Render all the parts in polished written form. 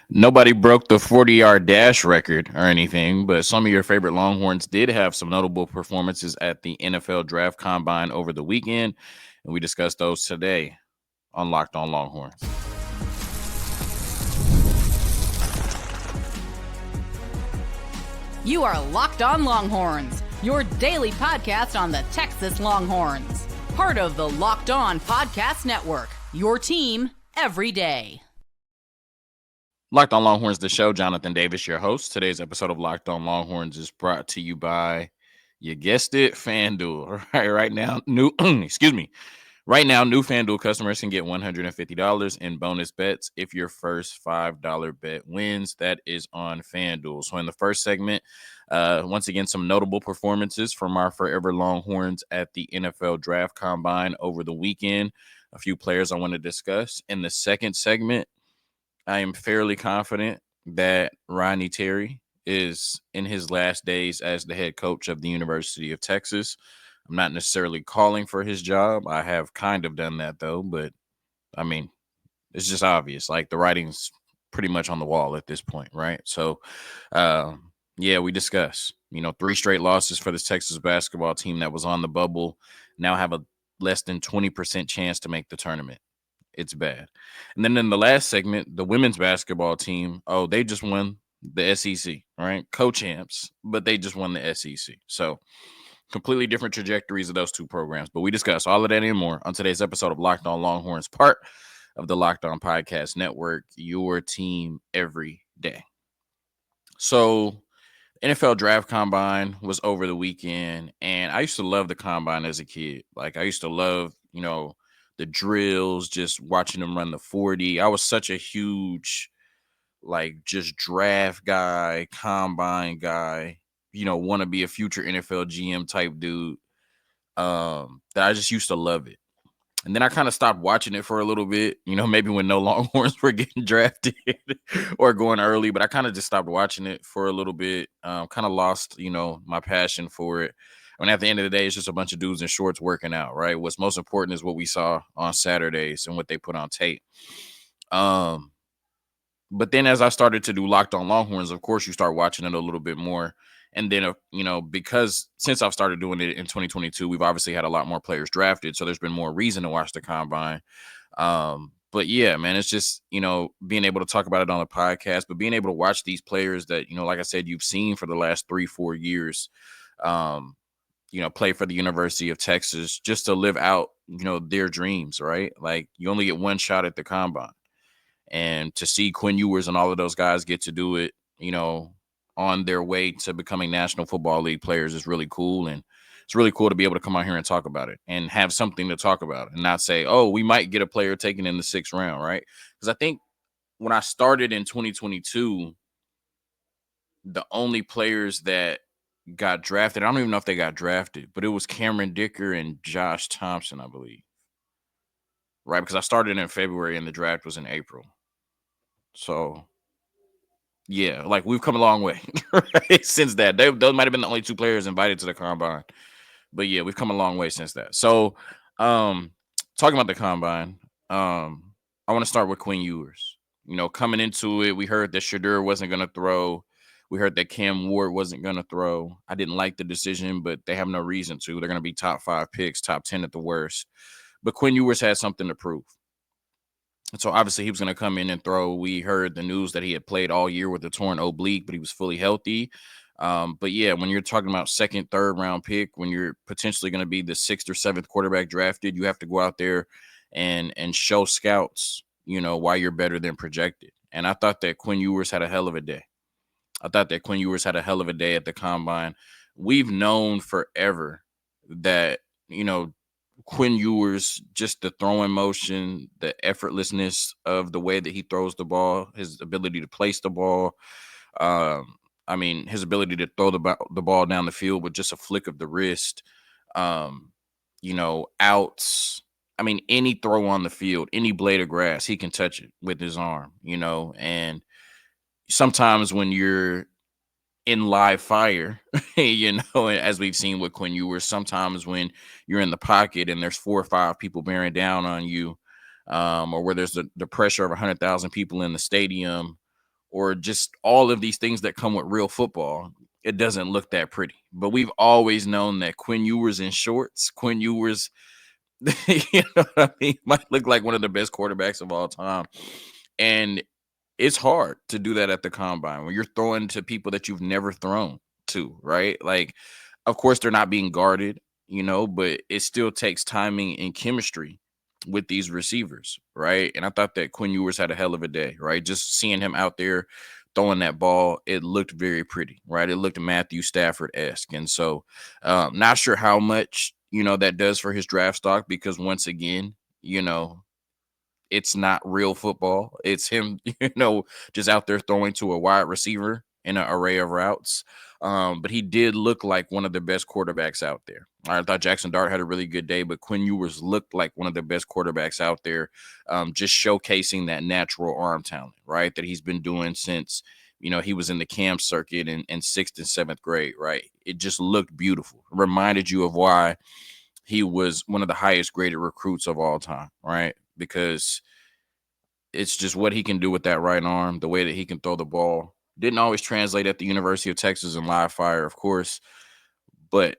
Nobody broke the 40-yard dash record or anything, but some of your favorite Longhorns did have some notable performances at the NFL Draft Combine over the weekend, and we discussed those today on Locked On Longhorns. You are Locked On Longhorns, your daily podcast on the Texas Longhorns. Part of the Locked On Podcast Network, your team every day. Locked On Longhorns, the show. Jonathan Davis, your host. Today's episode of Locked On Longhorns is brought to you by, you guessed it, FanDuel. All right, right now, new FanDuel customers can get $150 in bonus bets if your first $5 bet wins. That is on FanDuel. So in the first segment, once again, some notable performances from our forever Longhorns at the NFL Draft Combine over the weekend. A few players I want to discuss. In the second segment, I am fairly confident that Ronnie Terry is in his last days as the head coach of the University of Texas. I'm not necessarily calling for his job. I have kind of done that though, but I mean, it's just obvious. Like the writing's pretty much on the wall at this point, right? So, yeah, we discuss. 3 straight losses for this Texas basketball team that was on the bubble now have a less than 20% chance to make the tournament. It's bad. And then in the last segment, the women's basketball team, they just won the SEC, right? Co-champs, but they just won the SEC. So completely different trajectories of those two programs. But we discuss all of that and more on today's episode of Locked On Longhorns, part of the Locked On Podcast Network, your team every day. So NFL Draft Combine was over the weekend, and I used to love the Combine as a kid. Like, I used to love, the drills, just watching them run the 40. I was such a huge, just draft guy, Combine guy, want to be a future NFL GM type dude, that I just used to love it. And then I kind of stopped watching it for a little bit, maybe when no Longhorns were getting drafted or going early, but I kind of just stopped watching it for a little bit. Kind of lost, my passion for it. I mean, at the end of the day, it's just a bunch of dudes in shorts working out, right? What's most important is what we saw on Saturdays and what they put on tape. But then as I started to do Locked On Longhorns, of course, you start watching it a little bit more. And then, because since I've started doing it in 2022, we've obviously had a lot more players drafted. So there's been more reason to watch the Combine. But yeah, man, it's just, being able to talk about it on the podcast, but being able to watch these players that, like I said, you've seen for the last 3-4 years, play for the University of Texas just to live out, their dreams, right? Like, you only get one shot at the Combine. And to see Quinn Ewers and all of those guys get to do it, on their way to becoming National Football League players is really cool. And it's really cool to be able to come out here and talk about it and have something to talk about and not say, oh, we might get a player taken in the 6th round, right? Because I think when I started in 2022, the only players that got drafted, I don't even know if they got drafted, but it was Cameron Dicker and Josh Thompson, I believe. Right? Because I started in February and the draft was in April. So, yeah, like we've come a long way right, since that. Those might have been the only 2 players invited to the Combine. But yeah, we've come a long way since that. So, talking about the Combine, I want to start with Quinn Ewers. Coming into it, we heard that Shedeur wasn't going to throw. We heard that Cam Ward wasn't going to throw. I didn't like the decision, but they have no reason to. They're going to be top 5 picks, top 10 at the worst. But Quinn Ewers had something to prove. And so obviously he was going to come in and throw. We heard the news that he had played all year with a torn oblique, but he was fully healthy. But yeah, when you're talking about 2nd, 3rd round pick, when you're potentially going to be the 6th or 7th quarterback drafted, you have to go out there and show scouts, why you're better than projected. And I thought that Quinn Ewers had a hell of a day. I thought that Quinn Ewers had a hell of a day at the Combine. We've known forever that, Quinn Ewers, just the throwing motion, the effortlessness of the way that he throws the ball, his ability to place the ball. His ability to throw the ball down the field with just a flick of the wrist. Outs. Any throw on the field, any blade of grass, he can touch it with his arm, and sometimes when you're in live fire, as we've seen with Quinn Ewers, sometimes when you're in the pocket and there's 4 or 5 people bearing down on you, or where there's the pressure of 100,000 people in the stadium, or just all of these things that come with real football, it doesn't look that pretty. But we've always known that Quinn Ewers in shorts, Quinn Ewers, you know what I mean, might look like one of the best quarterbacks of all time. And it's hard to do that at the combine when you're throwing to people that you've never thrown to, right? Like, of course, they're not being guarded, but it still takes timing and chemistry with these receivers, right? And I thought that Quinn Ewers had a hell of a day, right? Just seeing him out there throwing that ball, it looked very pretty, right? It looked Matthew Stafford-esque. And so, not sure how much, that does for his draft stock, because once again, it's not real football. It's him, just out there throwing to a wide receiver in an array of routes. But he did look like one of the best quarterbacks out there. I thought Jackson Dart had a really good day, but Quinn Ewers looked like one of the best quarterbacks out there, just showcasing that natural arm talent, right, that he's been doing since, he was in the camp circuit in 6th and 7th grade, right? It just looked beautiful. It reminded you of why he was one of the highest graded recruits of all time, right? Because it's just what he can do with that right arm, the way that he can throw the ball. Didn't always translate at the University of Texas in live fire, of course, but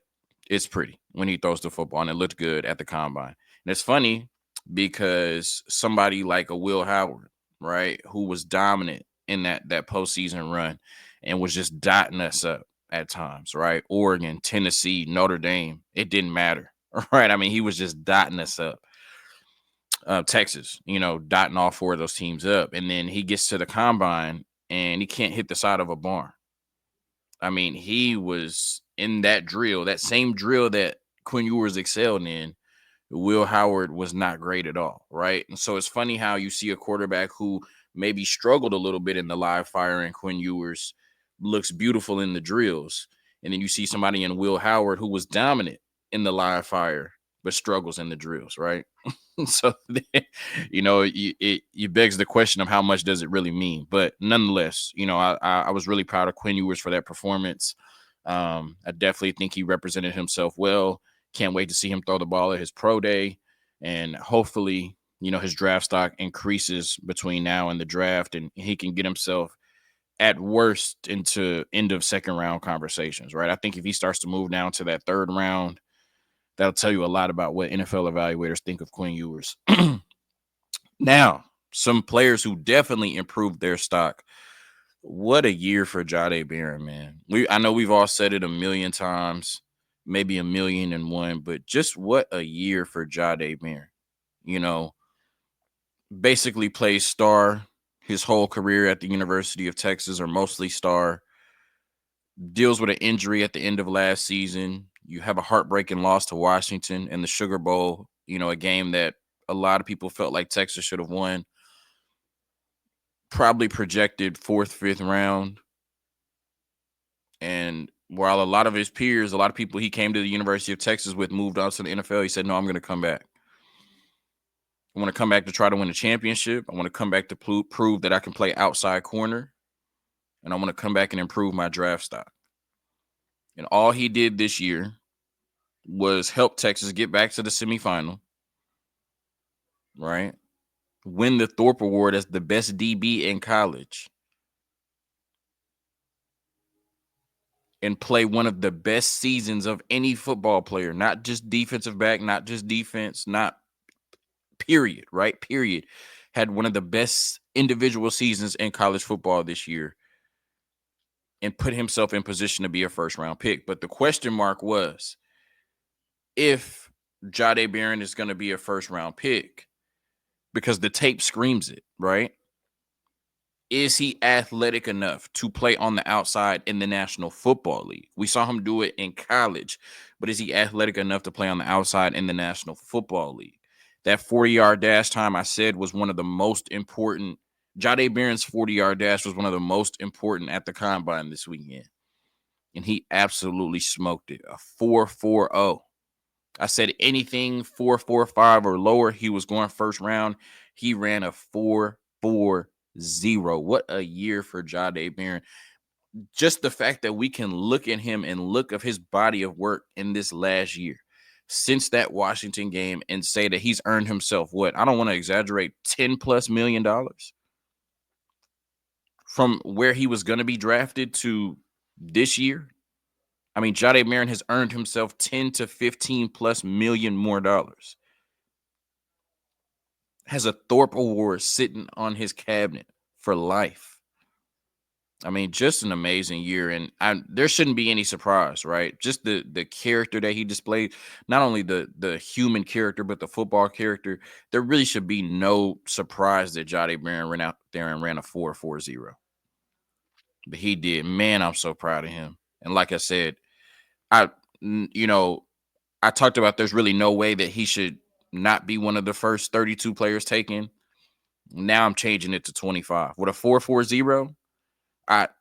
it's pretty when he throws the football, and it looked good at the combine. And it's funny because somebody like a Will Howard, right, who was dominant in that postseason run and was just dotting us up at times, right? Oregon, Tennessee, Notre Dame, it didn't matter, right? I mean, he was just dotting us up. Texas, dotting all 4 of those teams up. And then he gets to the combine and he can't hit the side of a barn. I mean, he was in that drill, that same drill that Quinn Ewers excelled in. Will Howard was not great at all, right? And so it's funny how you see a quarterback who maybe struggled a little bit in the live fire, and Quinn Ewers looks beautiful in the drills. And then you see somebody in Will Howard who was dominant in the live fire, but struggles in the drills, right? So, it begs the question of how much does it really mean? But nonetheless, I was really proud of Quinn Ewers for that performance. I definitely think he represented himself well. Can't wait to see him throw the ball at his pro day, and hopefully, his draft stock increases between now and the draft, and he can get himself at worst into end of second round conversations, right? I think if he starts to move down to that 3rd round, that'll tell you a lot about what NFL evaluators think of Quinn Ewers. Now, some players who definitely improved their stock. What a year for Jahdae Barron, man. I know we've all said it a million times, maybe 1,000,001, but just what a year for Jahdae Barron. Basically plays star his whole career at the University of Texas, or mostly star. Deals with an injury at the end of last season. You have a heartbreaking loss to Washington in the Sugar Bowl, a game that a lot of people felt like Texas should have won. Probably projected 4th, 5th round. And while a lot of his peers, a lot of people he came to the University of Texas with moved on to the NFL, he said, no, I'm going to come back. I want to come back to try to win a championship. I want to come back to prove that I can play outside corner. And I want to come back and improve my draft stock. And all he did this year was help Texas get back to the semifinal, right? Win the Thorpe Award as the best DB in college, and play one of the best seasons of any football player, not just defensive back, not just defense, not period, right? Period. Had one of the best individual seasons in college football this year and put himself in position to be a 1st round pick. But the question mark was, if Jahdae Barron is going to be a 1st round pick, because the tape screams it, right? Is he athletic enough to play on the outside in the National Football League? We saw him do it in college, but is he athletic enough to play on the outside in the National Football League? That 40-yard dash time, I said, was one of the most important. Jahdae Barron's 40-yard dash was one of the most important at the combine this weekend. And he absolutely smoked it. A 4.40. I said anything 4.45 or lower, he was going 1st round. He ran a 4.40. What a year for Jahdae Barron. Just the fact that we can look at him and look of his body of work in this last year, since that Washington game, and say that he's earned himself what? I don't want to exaggerate, $10+ million from where he was going to be drafted to this year, I mean, Jahdae Barron has earned himself 10 to 15 plus million more dollars. Has a Thorpe Award sitting on his cabinet for life. I mean, just an amazing year, and there shouldn't be any surprise, right? Just the character that he displayed, not only the human character, but the football character. There really should be no surprise that Jahdae Barron ran out there and ran a 4.40. But he did. Man, I'm so proud of him. And like I said, I you know, I talked about there's really no way that he should not be one of the first 32 players taken. Now I'm changing it to 25. With a 4.40,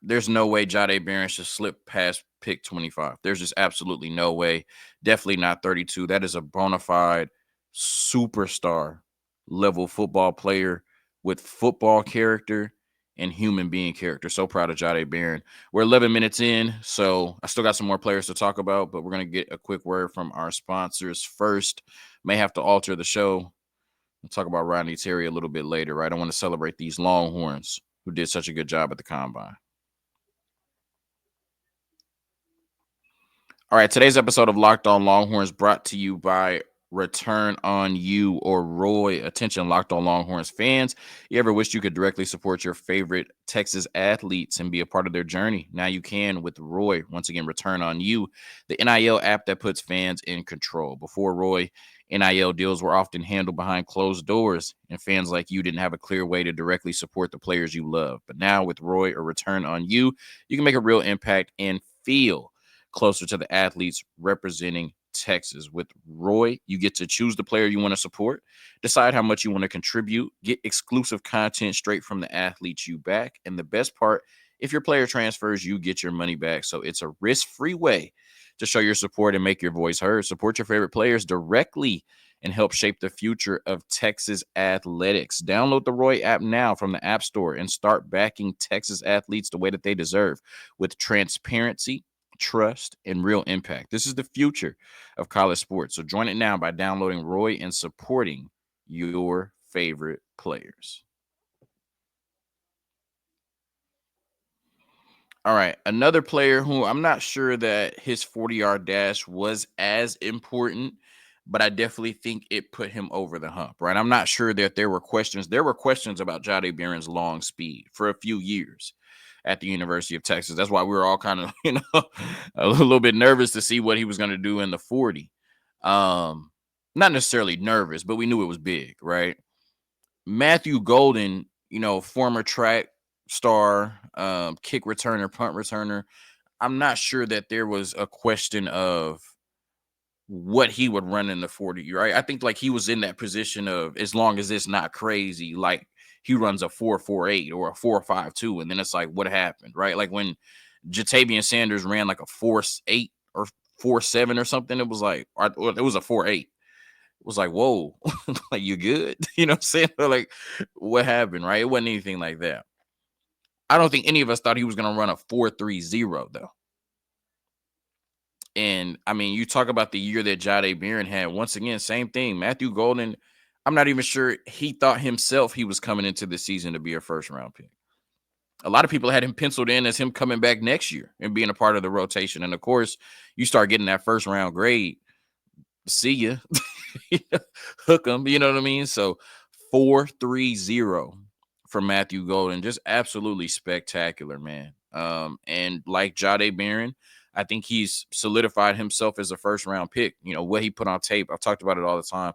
there's no way Jahdae Barron should slip past pick 25. There's just absolutely no way. Definitely not 32. That is a bona fide superstar level football player with football character and human being character. So proud of Jahdae Barron. We're 11 minutes in, so I still got some more players to talk about, but we're going to get a quick word from our sponsors first. May have to alter the show. We'll talk about Rodney Terry a little bit later, right? I want to celebrate these Longhorns who did such a good job at the combine. All right, today's episode of Locked On Longhorns brought to you by Return on You, or Roy. Attention, Locked On Longhorns fans. You ever wished you could directly support your favorite Texas athletes and be a part of their journey? Now you can with Roy. Once again, Return on You, the NIL app that puts fans in control. Before Roy, NIL deals were often handled behind closed doors, and fans like you didn't have a clear way to directly support the players you love. But now with Roy or Return on You, you can make a real impact and feel closer to the athletes representing Texas. With Roy, you get to choose the player you want to support, decide how much you want to contribute, get exclusive content straight from the athletes you back. And the best part, if your player transfers, you get your money back. So it's a risk-free way to show your support and make your voice heard. Support your favorite players directly and help shape the future of Texas athletics. Download the Roy app now from the App Store and start backing Texas athletes the way that they deserve, with transparency, trust, and real impact. This is the future of college sports. So join it now by downloading Roy and supporting your favorite players. All right, another player who I'm not sure that his 40-yard dash was as important, but I definitely think it put him over the hump, right? I'm not sure that there were questions. There were questions about Jahdae Barron's long speed for a few years at the University of Texas. That's why we were all kind of, a little bit nervous to see what he was going to do in the 40. Not necessarily nervous, but we knew it was big, right? Matthew Golden, former track star, kick returner, punt returner. I'm not sure that there was a question of what he would run in the 40, right? I think like he was in that position of, as long as it's not crazy, like he runs a 4.48 or a 4.52, and then it's like, what happened, right? Like when Jatavian Sanders ran like a 4.8 or 4.7 or something, it was like, it was a 4.8. It was like, whoa, like, you good? You know what I'm saying? Like, what happened, right? It wasn't anything like that. I don't think any of us thought he was going to run a 4.30 though. And I mean, you talk about the year that Jahdae Barron had. Once again, same thing. Matthew Golden, I'm not even sure he thought himself he was coming into the season to be a first-round pick. A lot of people had him penciled in as him coming back next year and being a part of the rotation. And of course, you start getting that first-round grade. See ya. Hook him. You know what I mean? So 4.30 for Matthew Golden. Just absolutely spectacular, man. And like Jahdae Barron, I think he's solidified himself as a first-round pick. What he put on tape, I've talked about it all the time,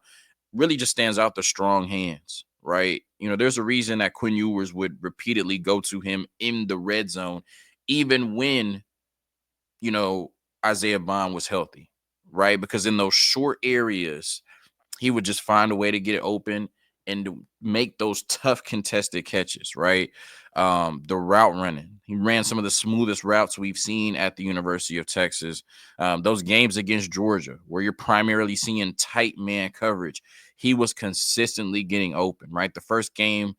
really just stands out the strong hands, right? There's a reason that Quinn Ewers would repeatedly go to him in the red zone, even when, Isaiah Bond was healthy, right? Because in those short areas, he would just find a way to get it open and to make those tough contested catches, right? The route running. He ran some of the smoothest routes we've seen at the University of Texas. Those games against Georgia, where you're primarily seeing tight man coverage, he was consistently getting open, right? The first game,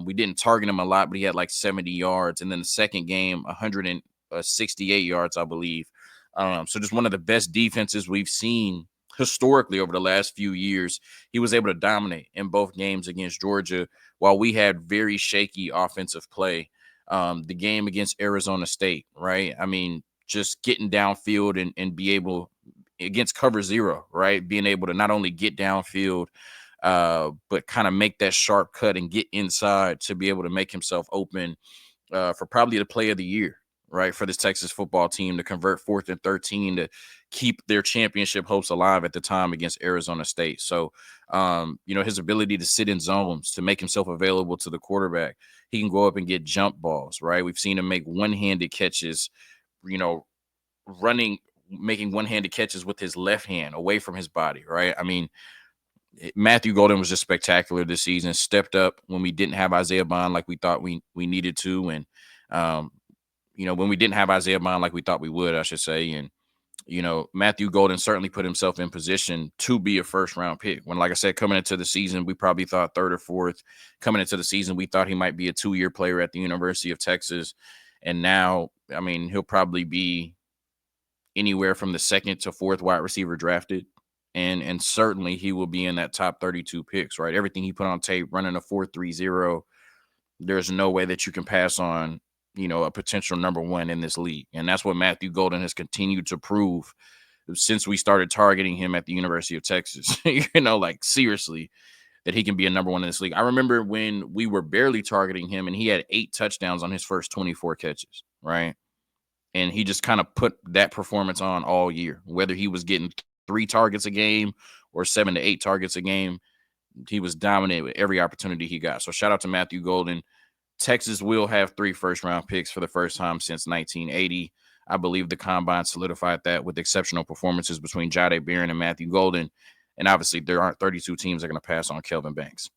we didn't target him a lot, but he had like 70 yards. And then the second game, 168 yards, I believe. So just one of the best defenses we've seen historically over the last few years. He was able to dominate in both games against Georgia while we had very shaky offensive play The game against Arizona State, right? I mean, just getting downfield and be able against cover zero, right? Being able to not only get downfield, but kind of make that sharp cut and get inside to be able to make himself open for probably the play of the year, right? For this Texas football team to convert 4th and 13 to keep their championship hopes alive at the time against Arizona State. So, his ability to sit in zones, to make himself available to the quarterback, he can go up and get jump balls, right? We've seen him make one-handed catches, making one-handed catches with his left hand away from his body, right? I mean, Matthew Golden was just spectacular this season. Stepped up when we didn't have Isaiah Bond like we thought we needed to, and when we didn't have Isaiah Bond like we thought we would, I should say. And Matthew Golden certainly put himself in position to be a first-round pick. When, like I said, coming into the season, we probably thought 3rd or 4th. Coming into the season, we thought he might be a 2-year player at the University of Texas, and now, I mean, he'll probably be anywhere from the 2nd to 4th wide receiver drafted. And certainly he will be in that top 32 picks, right? Everything he put on tape, running a 4.30, there's no way that you can pass on, a potential number 1 in this league. And that's what Matthew Golden has continued to prove since we started targeting him at the University of Texas, seriously, that he can be a number 1 in this league. I remember when we were barely targeting him and he had 8 touchdowns on his first 24 catches, right? And he just kind of put that performance on all year, whether he was getting 3 targets a game or 7 to 8 targets a game. He was dominant with every opportunity he got. So shout out to Matthew Golden. Texas will have 3 first-round picks for the first time since 1980. I believe the combine solidified that with exceptional performances between Jahdae Barron and Matthew Golden. And obviously, there aren't 32 teams that are going to pass on Kelvin Banks.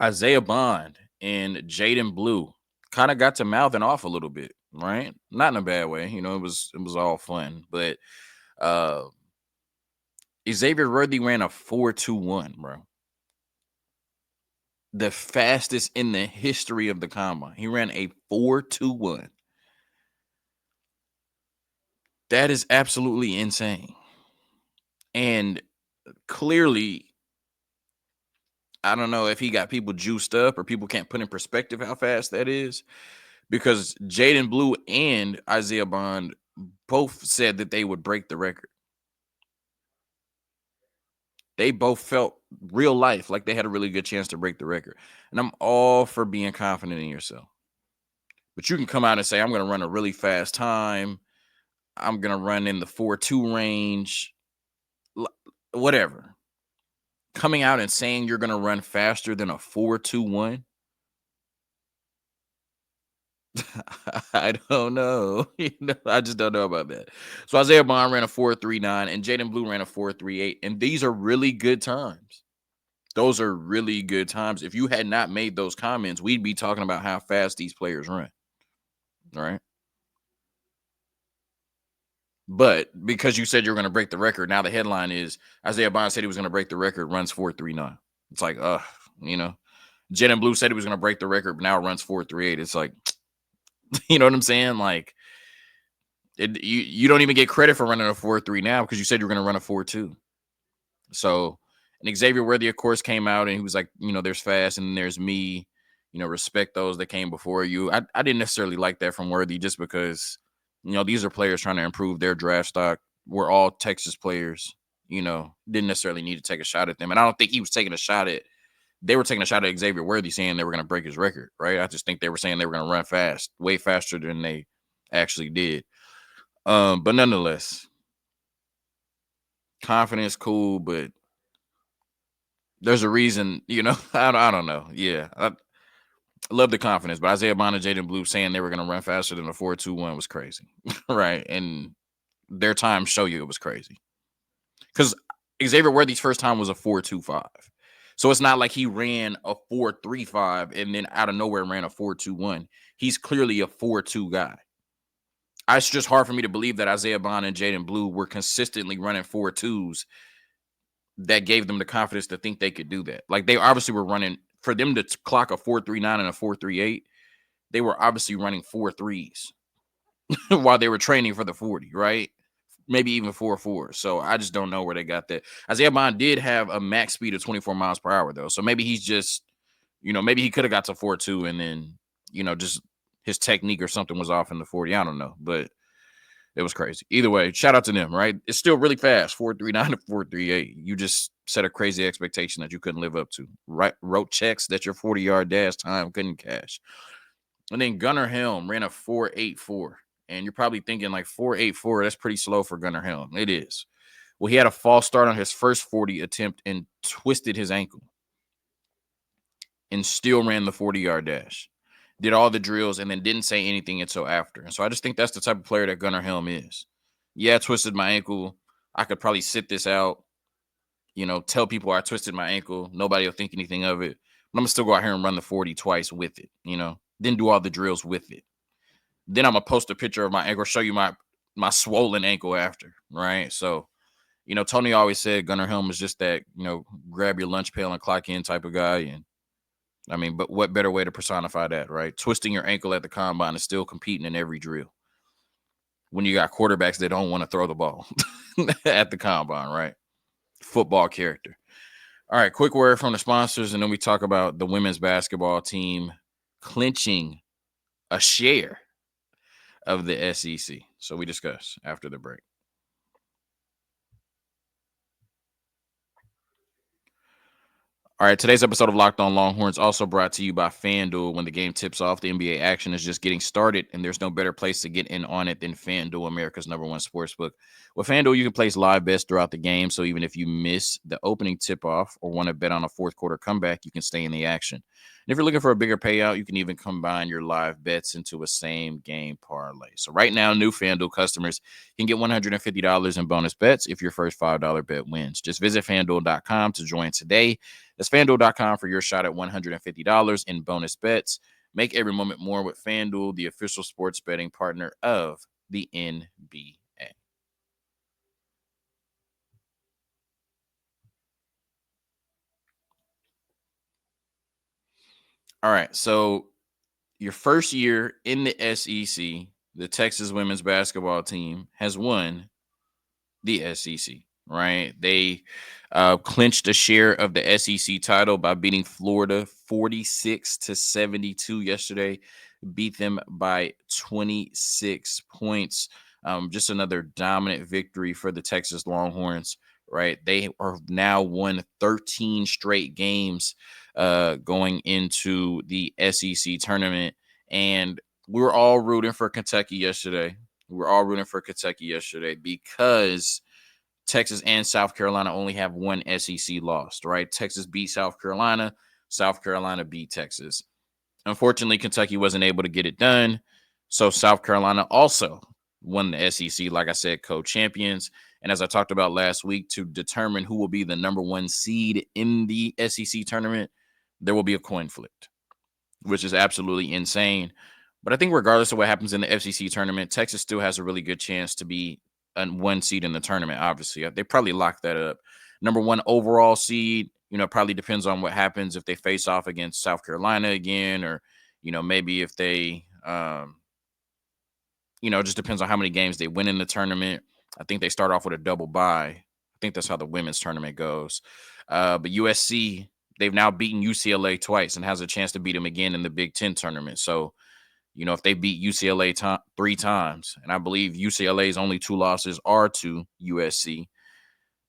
Isaiah Bond and Jaden Blue kind of got to mouthing off a little bit, right? Not in a bad way. It was all fun. But Xavier Worthy ran a 4.21, bro. The fastest in the history of the combine. He ran a 4.21. That is absolutely insane. And clearly, I don't know if he got people juiced up or people can't put in perspective how fast that is, because Jaden Blue and Isaiah Bond both said that they would break the record. They both felt real life like they had a really good chance to break the record. And I'm all for being confident in yourself. But you can come out and say, I'm going to run a really fast time. I'm going to run in the 4.2 range, whatever. Coming out and saying you're going to run faster than a 4.21. I don't know. I just don't know about that. So Isaiah Bond ran a 4.39 and Jaden Blue ran a 4.38. And these are really good times. Those are really good times. If you had not made those comments, we'd be talking about how fast these players run. All right. But because you said you're going to break the record, now the headline is Isaiah Bond said he was going to break the record, runs 4.39. It's like, Jaden Blue said he was going to break the record, but now it runs 4.38. It's like, you know what I'm saying? Like, you don't even get credit for running a 4.3 now because you said you were going to run a 4.2. So, and Xavier Worthy, of course, came out and he was like, there's fast and then there's me. Respect those that came before you. I didn't necessarily like that from Worthy just because, these are players trying to improve their draft stock. We're all Texas players, didn't necessarily need to take a shot at them. And I don't think he was taking a shot at, they were taking a shot at Xavier Worthy saying they were going to break his record, right? I just think they were saying they were going to run fast, way faster than they actually did. But nonetheless, confidence, cool, but there's a reason, I don't know. Yeah, I love the confidence, but Isaiah Bond and Jaden Blue saying they were going to run faster than a 4.21 was crazy, right? And their time show you it was crazy. Because Xavier Worthy's first time was a 4.25. So it's not like he ran a 4.35 and then out of nowhere ran a 4.21. He's clearly a 4.2 guy. It's just hard for me to believe that Isaiah Bond and Jaden Blue were consistently running 4.2s that gave them the confidence to think they could do that. Like, they obviously were running, for them to clock a 4.39 and a 4.38, they were obviously running 4.3s while they were training for the 40, right? Maybe even 4.4. So I just don't know where they got that. Isaiah Bond did have a max speed of 24 miles per hour, though. So maybe he's just, maybe he could have got to 4.2 and then, just his technique or something was off in the 40. I don't know, but it was crazy. Either way, shout out to them, right? It's still really fast, 4.39 to 4.38. You just set a crazy expectation that you couldn't live up to. Right? Wrote checks that your 40-yard dash time couldn't cash. And then Gunnar Helm ran a 4.84. And you're probably thinking like 4.84, that's pretty slow for Gunnar Helm. It is. Well, he had a false start on his first 40 attempt and twisted his ankle and still ran the 40-yard dash. Did all the drills and then didn't say anything until after. And so I just think that's the type of player that Gunnar Helm is. Yeah, I twisted my ankle. I could probably sit this out, tell people I twisted my ankle. Nobody will think anything of it. But I'm going to still go out here and run the 40 twice with it, then do all the drills with it. Then I'm going to post a picture of my ankle, show you my swollen ankle after, right? So, Tony always said Gunnar Helm is just that, grab your lunch pail and clock in type of guy. And I mean, but what better way to personify that, right? Twisting your ankle at the combine and still competing in every drill when you got quarterbacks that don't want to throw the ball at the combine, right? Football character. All right, quick word from the sponsors, and then we talk about the women's basketball team clinching a share of the SEC. So we discuss after the break. All right, today's episode of Locked On Longhorns also brought to you by FanDuel. When the game tips off, the NBA action is just getting started, and there's no better place to get in on it than FanDuel, America's #1 sportsbook. With FanDuel, you can place live bets throughout the game, so even if you miss the opening tip-off or want to bet on a fourth quarter comeback, you can stay in the action. And if you're looking for a bigger payout, you can even combine your live bets into a same-game parlay. So right now, new FanDuel customers can get $150 in bonus bets if your first $5 bet wins. Just visit FanDuel.com to join today. That's FanDuel.com for your shot at $150 in bonus bets. Make every moment more with FanDuel, the official sports betting partner of the NBA. All right, so your first year in the SEC, the Texas women's basketball team has won the SEC, right? They clinched a share of the SEC title by beating Florida 46-72 yesterday. Beat them by 26 points. Just another dominant victory for the Texas Longhorns, right? They are now won 13 straight games going into the SEC tournament. And we were all rooting for Kentucky yesterday. Because Texas and South Carolina only have one SEC loss, right? Texas beat South Carolina. South Carolina beat Texas. Unfortunately, Kentucky wasn't able to get it done. So South Carolina also won the SEC, like I said, co-champions. And as I talked about last week, to determine who will be the #1 seed in the SEC tournament, there will be a coin flip, which is absolutely insane. But I think regardless of what happens in the FCC tournament, Texas still has a really good chance to be a 1 seed in the tournament, obviously. They probably lock that up. #1 overall seed, probably depends on what happens if they face off against South Carolina again, or, maybe if they, just depends on how many games they win in the tournament. I think they start off with a double bye. I think that's how the women's tournament goes. But USC, they've now beaten UCLA twice and has a chance to beat them again in the Big Ten tournament. So, if they beat UCLA 3 times, and I believe UCLA's only 2 losses are to USC,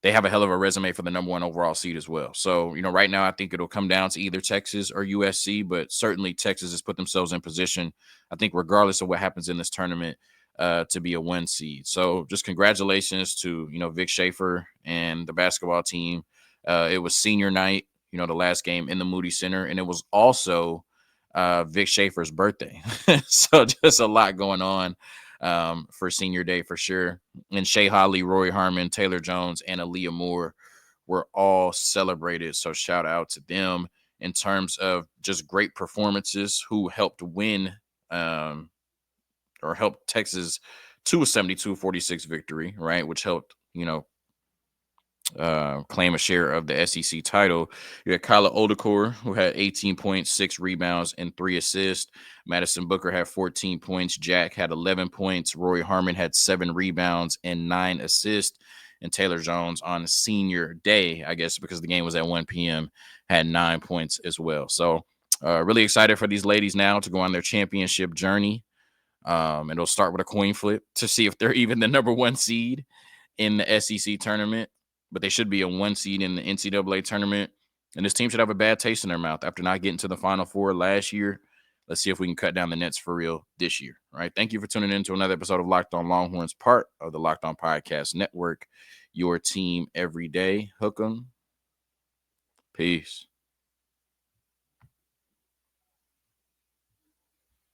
they have a hell of a resume for the #1 overall seed as well. So, right now I think it'll come down to either Texas or USC, but certainly Texas has put themselves in position, I think regardless of what happens in this tournament, to be a 1 seed. So just congratulations to, Vic Schaefer and the basketball team. It was senior night, the last game in the Moody Center, and it was also Vic Schaefer's birthday. So just a lot going on for senior day for sure. And Shea Holly, Roy Harmon, Taylor Jones, and Aaliyah Moore were all celebrated. So shout out to them in terms of just great performances who helped win or helped Texas to a 72-46 victory, right? Which helped, claim a share of the SEC title. You had Kyla Oldacor, who had 18 points, 6 rebounds, and 3 assists. Madison Booker had 14 points. Jack had 11 points. Roy Harmon had 7 rebounds and 9 assists. And Taylor Jones on senior day, I guess because the game was at 1 p.m., had 9 points as well. So Really excited for these ladies now to go on their championship journey. And it'll start with a coin flip to see if they're even the number 1 seed in the SEC tournament. But they should be a 1 seed in the NCAA tournament. And this team should have a bad taste in their mouth after not getting to the Final Four last year. Let's see if we can cut down the nets for real this year. All right. Thank you for tuning in to another episode of Locked On Longhorns, part of the Locked On Podcast Network. Your team every day. Hook 'em. Peace.